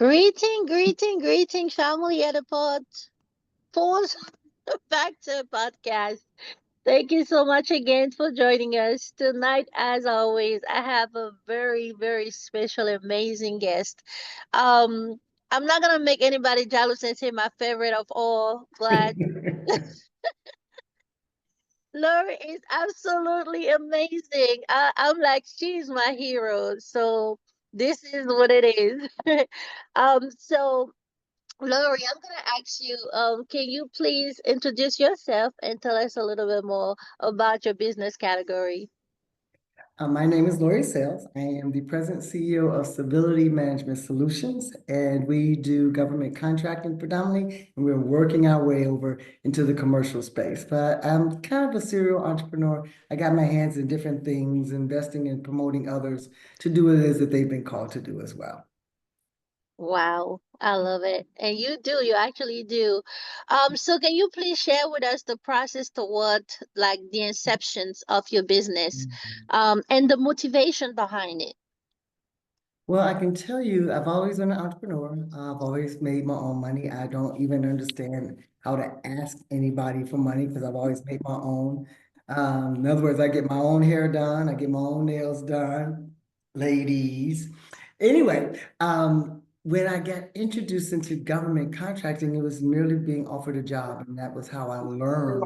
Greeting, family at the pod. Pause back to the podcast. Thank you so much again for joining us tonight. As always, I have a very special, amazing guest. Um, I'm not gonna make anybody jealous and say my favorite of all, but Laurie is absolutely amazing. I'm like, she's my hero. So this is what it is. So Laurie, I'm gonna ask you, can you please introduce yourself and tell us a little bit more about your business category? My name is Laurie Sayles. I am the President CEO of Civility Management Solutions, and we do government contracting predominantly, and we're working our way over into the commercial space. But I'm kind of a serial entrepreneur. I got my hands in different things, investing and promoting others to do what it is that they've been called to do as well. Wow, I love it. And you actually do. So can you please share with us the process toward like the inceptions of your business, and the motivation behind it? Well, I can tell you, I've always been an entrepreneur. I've always made my own money. I don't even understand how to ask anybody for money because I've always made my own. In other words, I get my own hair done, I get my own nails done, ladies. Anyway, when I got introduced into government contracting, it was merely being offered a job, and that was how I learned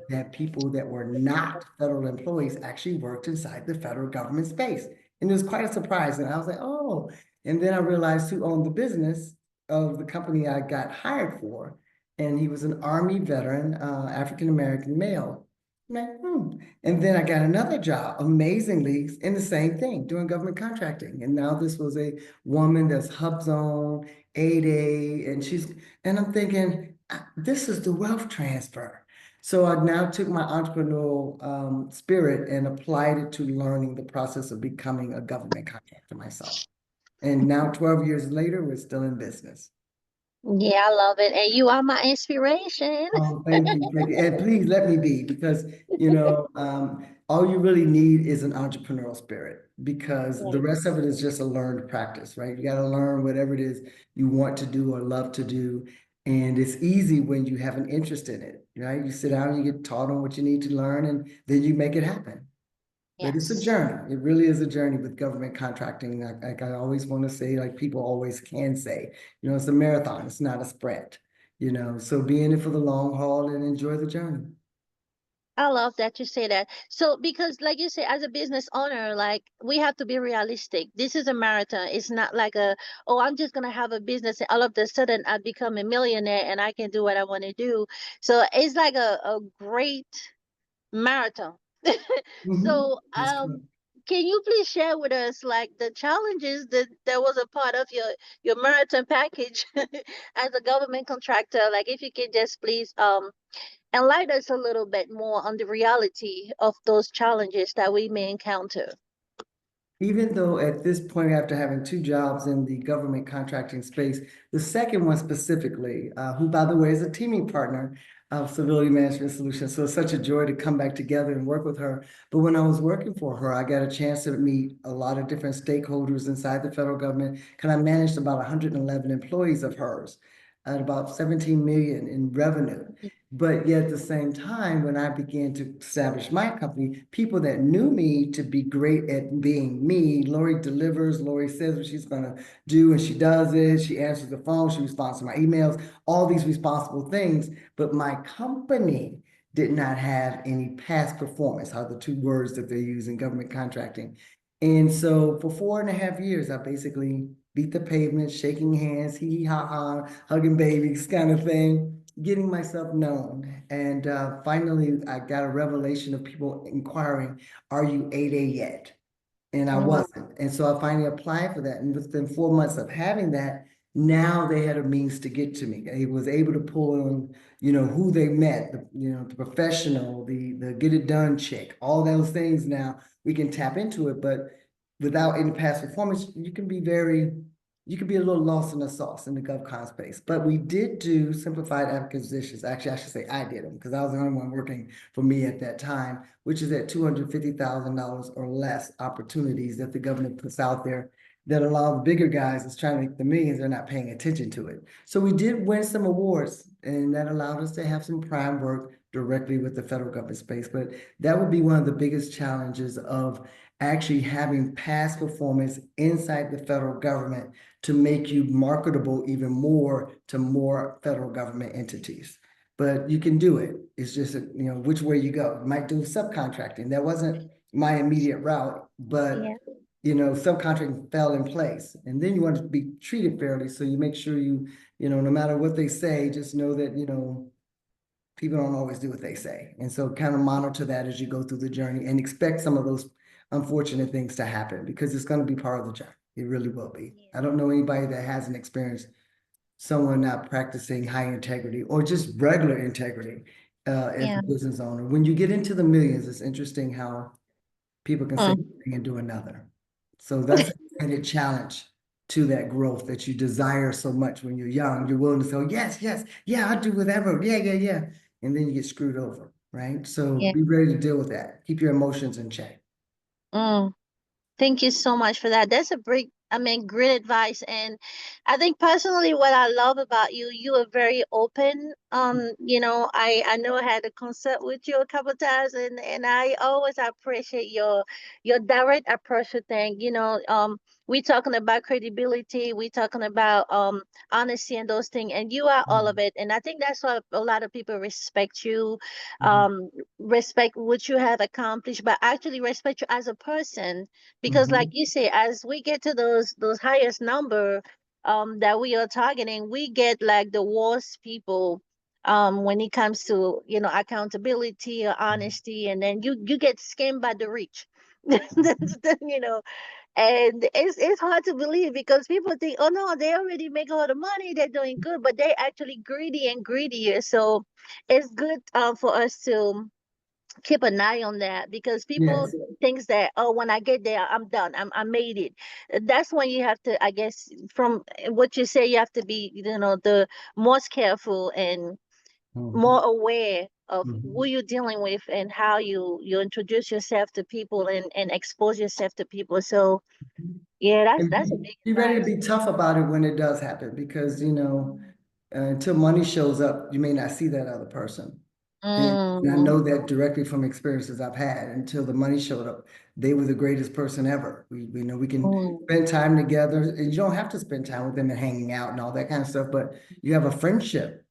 that people that were not federal employees actually worked inside the federal government space. And it was quite a surprise. And I was like, oh, and then I realized who owned the business of the company I got hired for. And he was an Army veteran, African-American male. I'm like, And then I got another job, amazingly, in the same thing, doing government contracting. And now this was a woman that's HubZone, 8A, and I'm thinking, this is the wealth transfer. So I now took my entrepreneurial spirit and applied it to learning the process of becoming a government contractor myself. And now 12 years later, we're still in business. Yeah, I love it. And you are my inspiration. Oh, thank you. Thank you. And please let me be, because, all you really need is an entrepreneurial spirit, because the rest of it is just a learned practice, right? You got to learn whatever it is you want to do or love to do. And it's easy when you have an interest in it, right? You sit down and you get taught on what you need to learn, and then you make it happen. But it's a Yes. journey. It really is a journey with government contracting. Like I always want to say, like people always can say, it's a marathon, it's not a sprint, so be in it for the long haul and enjoy the journey. I love that you say that. So, because like you say, as a business owner, like we have to be realistic. This is a marathon. It's not like oh, I'm just gonna have a business and all of a sudden I become a millionaire and I can do what I want to do. So it's like a great marathon. So, That's correct. can you please share with us like the challenges that was a part of your marathon package as a government contractor? Like, if you could just please enlighten us a little bit more on the reality of those challenges that we may encounter. Even though at this point, after having two jobs in the government contracting space, the second one specifically, who by the way is a teaming partner of Civility Management Solutions. So it's such a joy to come back together and work with her. But when I was working for her, I got a chance to meet a lot of different stakeholders inside the federal government, because I managed about 111 employees of hers at about 17 million in revenue. But yet at the same time, when I began to establish my company, people that knew me to be great at being me, Laurie delivers, Laurie says what she's gonna do, and she does it. She answers the phone, she responds to my emails, all these responsible things. But my company did not have any past performance, are the two words that they use in government contracting. And so for 4.5 years, I basically beat the pavement, shaking hands, hee hee ha ha, hugging babies kind of thing, getting myself known. And finally, I got a revelation of people inquiring, are you 8A yet? And I Mm. wasn't. And so I finally applied for that. And within 4 months of having that, now they had a means to get to me. I was able to pull on, who they met, the professional, the get it done chick, all those things. Now we can tap into it, but without any past performance, you can be very you could be a little lost in the sauce in the GovCon space. But we did do simplified acquisitions. Actually, I should say I did them because I was the only one working for me at that time, which is at $250,000 or less opportunities that the government puts out there that allow the bigger guys that's trying to make the millions, they're not paying attention to it. So we did win some awards, and that allowed us to have some prime work directly with the federal government space. But that would be one of the biggest challenges of actually having past performance inside the federal government to make you marketable even more to more federal government entities. But you can do it. It's just, which way you go. You might do subcontracting. That wasn't my immediate route, but Yeah. subcontracting fell in place. And then you want to be treated fairly. So you make sure no matter what they say, just know that, people don't always do what they say. And so kind of monitor that as you go through the journey and expect some of those unfortunate things to happen because it's going to be part of the journey. It really will be. I don't know anybody that hasn't experienced someone not practicing high integrity or just regular integrity as Yeah. a business owner. When you get into the millions, it's interesting how people can say Mm. one thing and do another. So that's an added challenge to that growth that you desire so much when you're young. You're willing to say, yes, yes, yeah, I'll do whatever. Yeah, yeah, yeah. And then you get screwed over, right? So Yeah. be ready to deal with that. Keep your emotions in check. Mm. Thank you so much for that. That's a great advice. And I think personally what I love about you, you are very open. I know I had a concert with you a couple of times and I always appreciate your direct approach to things. We talking about credibility, we talking about honesty and those things, and you are all of Mhm. it. And I think that's why a lot of people respect you, Mhm. respect what you have accomplished, but actually respect you as a person because like Mhm. you say, as we get to those highest number that we are targeting, we get like the worst people when it comes to accountability or honesty, and then you get scammed by the rich. And it's hard to believe because people think, oh no, they already make a lot of money, they're doing good, but they actually greedy and greedier. So it's good for us to keep an eye on that because people Yes. thinks that, oh, when I get there I'm done, I made it. That's when you have to, I guess, from what you say, you have to be the most careful and Mhm. more aware of who Mhm. you're dealing with and how you introduce yourself to people and expose yourself to people. So yeah, that's a And big be ready to advice. be tough about it when it does happen because, until money shows up, you may not see that other person. And I Mm, know that directly from experiences I've had. Until the money showed up, they were the greatest person ever. We know we can mm, spend time together, and you don't have to spend time with them and hanging out and all that kind of stuff, but you have a friendship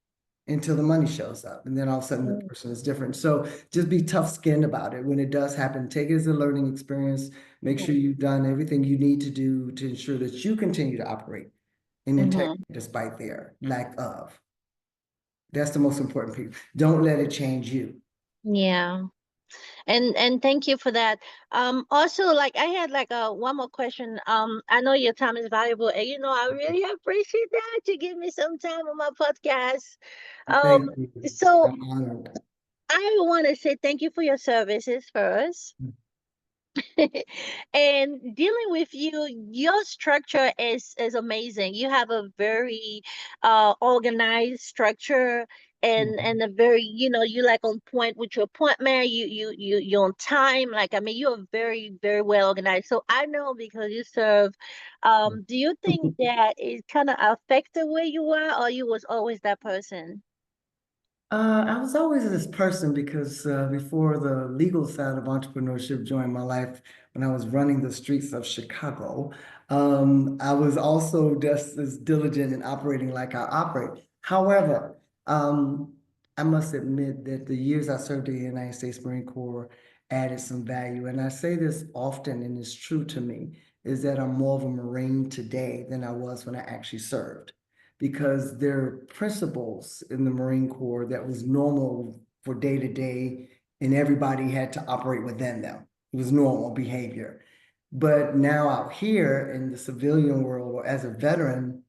until the money shows up, and then all of a sudden the mm, person is different. So just be tough-skinned about it when it does happen. Take it as a learning experience. Make sure you've done everything you need to do to ensure that you continue to operate in integrity mm-hmm. despite their lack of. That's the most important piece. Don't let it change you. Yeah. And thank you for that. Also, like I had like one more question. I know your time is valuable, and I really appreciate that you give me some time on my podcast. Um, Thank you. so I'm honored. I want to say thank you for your services first. And dealing with you, your structure is amazing. You have a very organized structure and a very, you like on point with your appointment. You're on time. Like, I mean, you're very, very well organized. So I know because you serve. Do you think that it kind of affected where you are, or you was always that person? I was always this person because before the legal side of entrepreneurship joined my life, when I was running the streets of Chicago, I was also just as diligent in operating like I operate. However, I must admit that the years I served in the United States Marine Corps added some value. And I say this often, and it's true to me, is that I'm more of a Marine today than I was when I actually served because there are principles in the Marine Corps that was normal for day to day, and everybody had to operate within them. It was normal behavior. But now out here in the civilian world or as a veteran,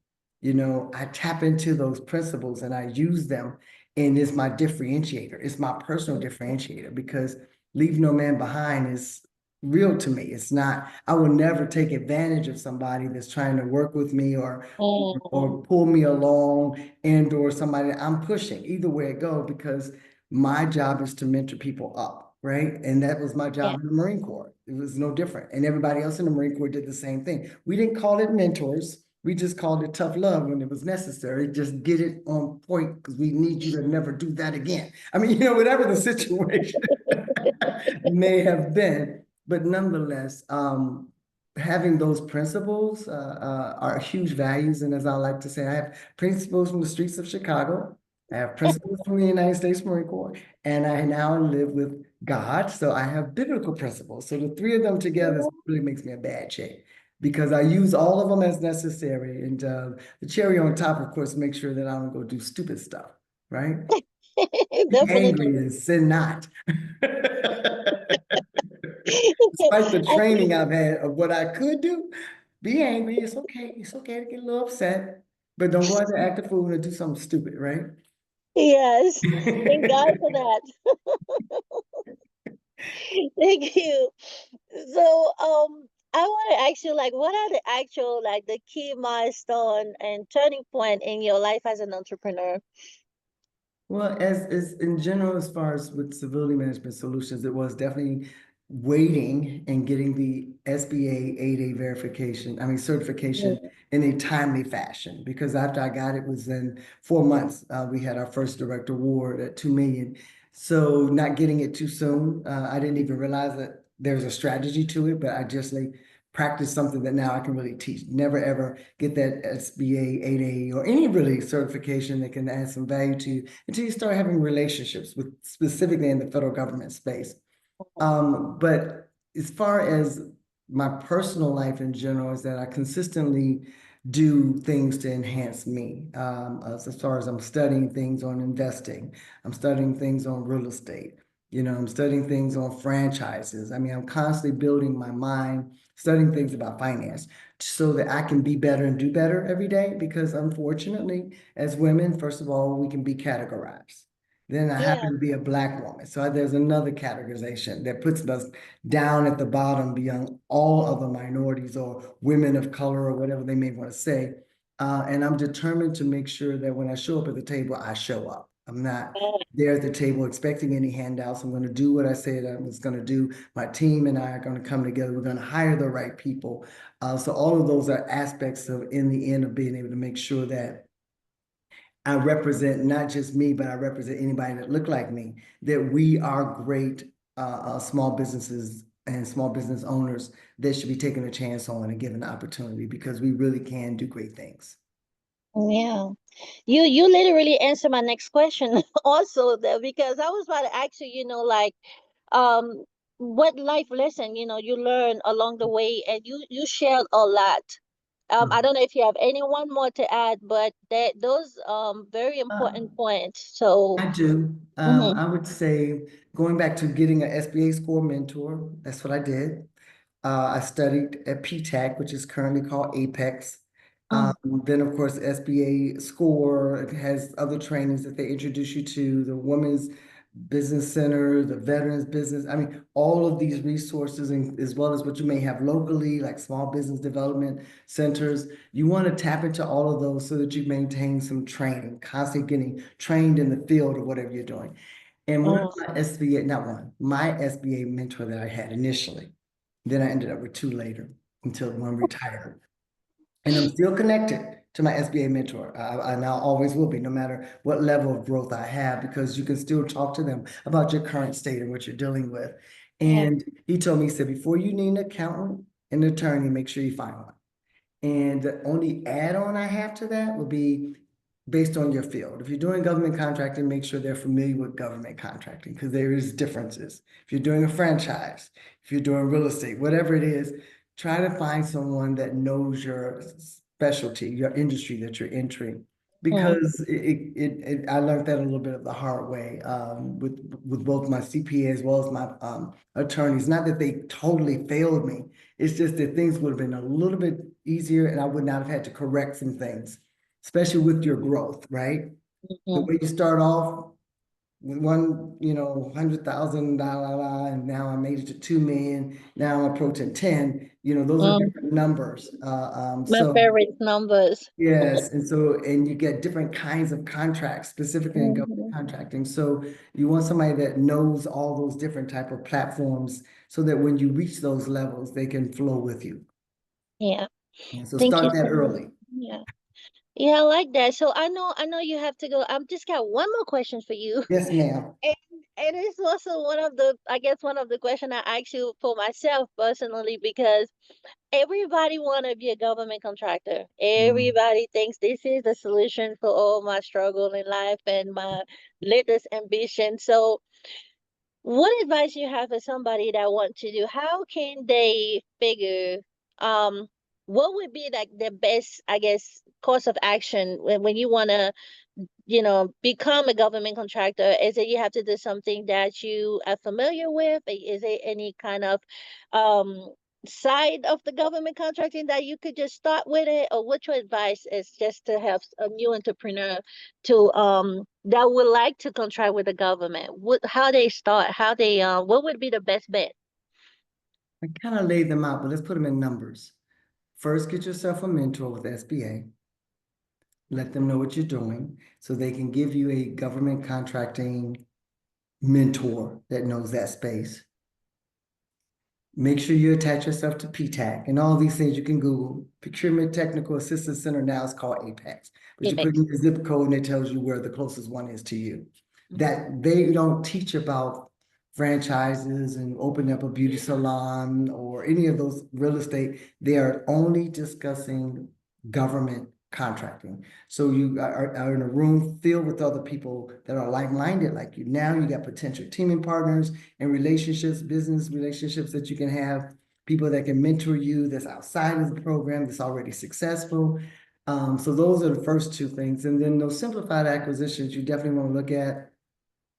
I tap into those principles and I use them. And it's my differentiator. It's my personal differentiator because leave no man behind is real to me. It's not, I will never take advantage of somebody that's trying to work with me Mm, or pull me along and or somebody I'm pushing, either way it go, because my job is to mentor people up, right? And that was my yeah. job in the Marine Corps. It was no different. And everybody else in the Marine Corps did the same thing. We didn't call it mentors. We just called it tough love when it was necessary. Just get it on point because we need you to never do that again. I mean, whatever the situation may have been, but nonetheless, having those principles are huge values. And as I like to say, I have principles from the streets of Chicago. I have principles from the United States Marine Corps, and I now live with God. So I have biblical principles. So the three of them together really makes me a bad chick because I use all of them as necessary. And the cherry on top, of course, makes sure that I don't go do stupid stuff, right? Be Definitely. angry and sin not. Despite the I- training I've had of what I could do, be angry. It's okay. It's okay to get a little upset, but don't go out there act a fool and do something stupid, right? yes. Thank God for that. Thank you. So, I want to ask you, like, what are the actual, like, the key milestone and turning point in your life as an entrepreneur? Well, as in general, as far as with civility management solutions, it was definitely waiting and getting the SBA 8A verification, I mean certification Mm. in a timely fashion. Because after I got it was in 4 months, we had our first direct award at 2 million. So not getting it too soon, I didn't even realize that there's a strategy to it, but I just like practice something that now I can really teach. Never ever get that SBA 8A or any really certification that can add some value to you until you start having relationships with specifically in the federal government space. But as far as my personal life in general is that I consistently do things to enhance me. As far as I'm studying things on investing, I'm studying things on real estate. I'm studying things on franchises. I mean, I'm constantly building my mind, studying things about finance so that I can be better and do better every day. Because unfortunately, as women, first of all, we can be categorized. Then I Yeah. happen to be a Black woman. So there's another categorization that puts us down at the bottom beyond all other minorities or women of color or whatever they may want to say. And I'm determined to make sure that when I show up at the table, I show up. I'm not there at the table expecting any handouts. I'm going to do what I said I was going to do. My team and I are going to come together. We're going to hire the right people. So all of those are aspects of, in the end, of being able to make sure that I represent not just me, but I represent anybody that look like me, that we are great small businesses and small business owners that should be taking a chance on and given the opportunity because we really can do great things. Yeah. You literally answered my next question also there, because I was about to ask you, like, um what life lesson, you learn along the way, and you shared a lot. I don't know if you have anyone more to add, but that those very Uh, important points. So, I do. mhm, I would say going back to getting an SBA score mentor, that's what I did. I studied at PTAC, which is currently called Apex. mm, Then, of course, SBA SCORE it has other trainings that they introduce you to, the Women's Business Center, the Veterans Business. I mean, all of these resources, and as well as what you may have locally, like small business development centers. You want to tap into all of those so that you maintain some training, constantly getting trained in the field of whatever you're doing. And one of mm, my SBA, not one, my SBA mentor that I had initially, then I ended up with two later until one retired. And I'm still connected to my SBA mentor. I now always will be, no matter what level of growth I have, because you can still talk to them about your current state and what you're dealing with. yeah, And he told me, he said, before you need an accountant, an attorney, make sure you find one. And the only add-on I have to that would be based on your field. If you're doing government contracting, make sure they're familiar with government contracting because there is differences. If you're doing a franchise, if you're doing real estate, whatever it is, try to find someone that knows your specialty, your industry that you're entering. mm, Because I learned that a little bit of the hard way with both my CPA as well as my attorneys. Not that they totally failed me. It's just that things would have been a little bit easier and I would not have had to correct some things, especially with your growth, right? The mm, way you start off, with one, $100,000, and now I made it to 2 million. Now I'm approaching 10. Those are Mm, different numbers. my So favorite numbers. yes, and you get different kinds of contracts, specifically in government Hmm. contracting. So you want somebody that knows all those different type of platforms, so that when you reach those levels, they can flow with you. Yeah. And so Thank you start that so much. early. Yeah. Yeah, I like that. So I know you have to go. I'm just got one more question for you. Yes, ma'am. And and it's also one of the, I guess, one of the question I ask you for myself personally, because everybody want to be a government contractor. Mm. Everybody thinks this is the solution for all my struggle in life and my latest ambition. So what advice you have for somebody that want to do? How can they figure um what would be like the best, I guess, course of action when you want to, become a government contractor? Is it you have to do something that you are familiar with? Is it any kind of um side of the government contracting that you could just start with it? Or what's your advice is just to have a new entrepreneur to that would like to contract with the government? How they start, how they what would be the best bet? I kind of laid them out, but let's put them in numbers. First, get yourself a mentor with SBA. Let them know what you're doing so they can give you a government contracting mentor that knows that space. Make sure you attach yourself to PTAC and all these things you can Google. Procurement Technical Assistance Center now is called Apex, but you put in Apex. your zip code and it tells you where the closest one is to you. Mhm. That they don't teach about franchises and opening up a beauty salon or any of those real estate. They are only discussing government contracting. So you are in a room filled with other people that are like-minded like you. Now you got potential teaming partners and relationships, business relationships that you can have, people that can mentor you that's outside of the program that's already successful. So those are the first two things. And then those simplified acquisitions you definitely want to look at,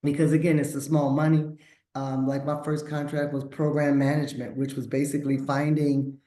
because again, it's the small money. Like my first contract was program management, which was basically finding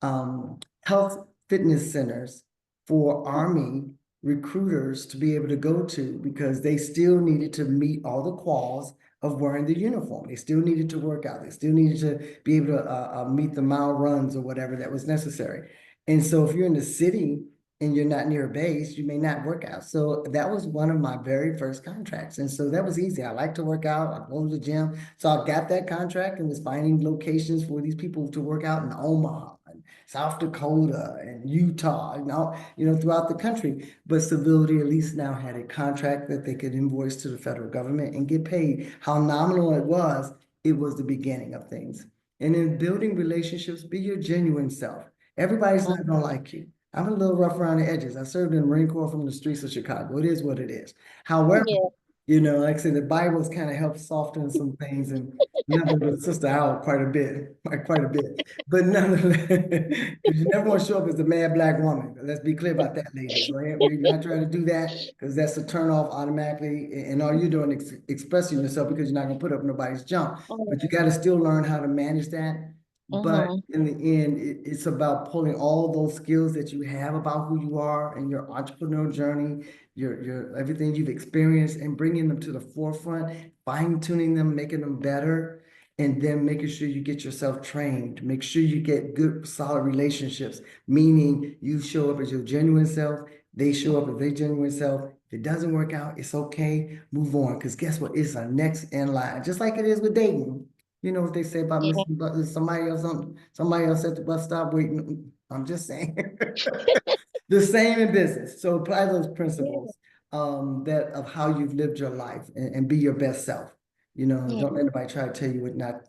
health fitness centers for Army recruiters to be able to go to, because they still needed to meet all the quals of wearing the uniform. They still needed to work out. They still needed to be able to meet the mile runs or whatever that was necessary. And so if you're in the city and you're not near a base, you may not work out. So that was one of my very first contracts. And so that was easy. I like to work out. I go to the gym. So I got that contract and was finding locations for these people to work out in Omaha and South Dakota and Utah, throughout the country. But Civility at least now had a contract that they could invoice to the federal government and get paid. How nominal it was the beginning of things. And in building relationships, be your genuine self. Everybody's not Mhm. gonna like you. I'm a little rough around the edges. I served in the Marine Corps from the streets of Chicago. It is what it is. However, Yeah. like I said, the Bible's kind of helped soften some things and leveled the sister out quite a bit, quite a bit. But nonetheless, because you never want to show up as a mad black woman. Let's be clear about that, ladies. Right? We're not trying to do that, because that's a turn off automatically. And all you're doing is expressing yourself, because you're not going to put up nobody's jump. But you got to still learn how to manage that. But Mm-hmm. in the end, it's about pulling all those skills that you have about who you are and your entrepreneurial journey, your everything you've experienced, and bringing them to the forefront, fine tuning them, making them better, and then making sure you get yourself trained. Make sure you get good, solid relationships, meaning you show up as your genuine self, they show up as their genuine self. If it doesn't work out, it's okay. Move on, because guess what? It's our next in line, just like it is with dating. You know what they say about Yeah. missing buses? Somebody else at the bus stop waiting. I'm just saying. The same in business. So apply those Yeah. principles that of how you've lived your life, and be your best self. Yeah. Don't let anybody try to tell you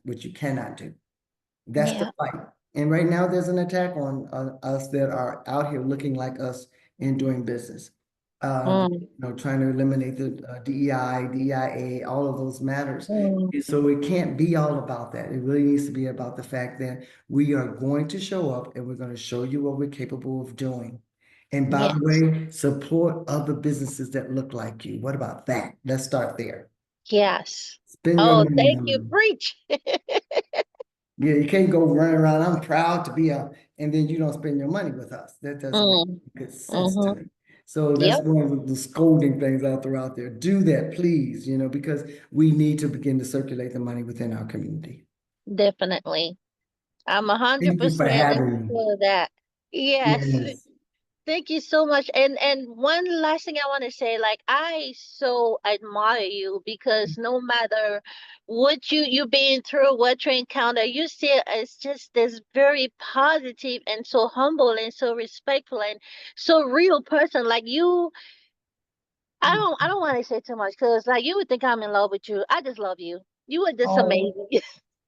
what you cannot do. That's the Yeah. fight. And right now, there's an attack on us that are out here looking like us and doing business. Mm. Trying to eliminate the DEI, DEIA, all of those matters. Mm. And so it can't be all about that. It really needs to be about the fact that we are going to show up and we're going to show you what we're capable of doing. And by the Yes. way, support other businesses that look like you. What about that? Let's start there. Yes. Spend your Oh, money thank on you. them. Preach. Yeah, you can't go running around. I'm proud to be and then you don't spend your money with us. That doesn't make Mm. good sense to Mm-hmm. me. So that's Yep, one of the scolding things I throw out there. Do that, please, because we need to begin to circulate the money within our community. definitely. I'm a hundred Thank you for percent in having me. support of that. Yes. Yes. Thank you so much. And one last thing I want to say, like I so admire you because no matter what you've been through, what you encounter, you see it's just this very positive and so humble and so respectful and so real person. Like you, I don't want to say too much because like you would think I'm in love with you. I just love you. You are just Oh, amazing.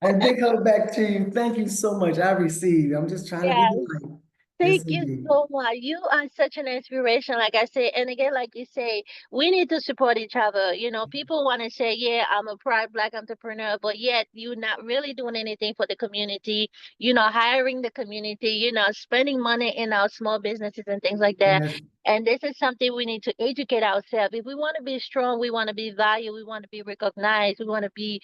and big hug back to you. Thank you so much. I received. I'm just trying to be Yeah. the light. Yes, Thank you indeed. so much. You are such an inspiration, like I say. And again, like you say, we need to support each other. You know, people want to say, yeah, I'm a proud Black entrepreneur, but yet you're not really doing anything for the community. You know, hiring the community, spending money in our small businesses and things like that. Yes, And this is something we need to educate ourselves. If we want to be strong, we want to be valued, we want to be recognized, we want to be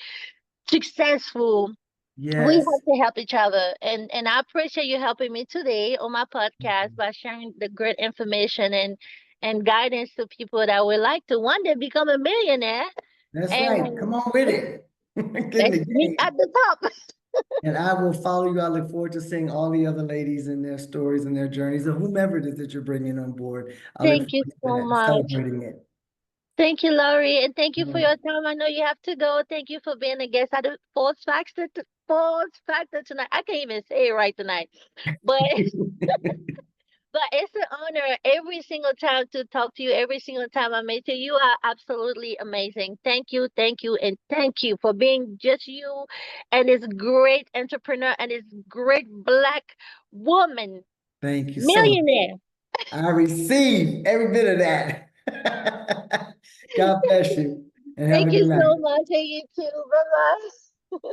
successful, we yes. have to help each other. And I appreciate you helping me today on my podcast by sharing the great information and guidance to people that would like to one day become a millionaire. That's right. And Come on with it. Get in let's the meet at game. the top. And I will follow you. I look forward to seeing all the other ladies and their stories and their journeys, or whomever it is that you're bringing on board. I look Thank you forward to so that and much. celebrating it. Thank you, Laurie, and thank you All for right. your time. I know you have to go. Thank you for being a guest at the False Factor tonight. I can't even say it right tonight, but but it's an honor every single time to talk to you, every single time I meet you. You are absolutely amazing. Thank you, and thank you for being just you and this great entrepreneur and this great Black woman Thank you so much. millionaire. I receive every bit of that. God bless you and have a Thank you good so night. much. And you too. Bye bye.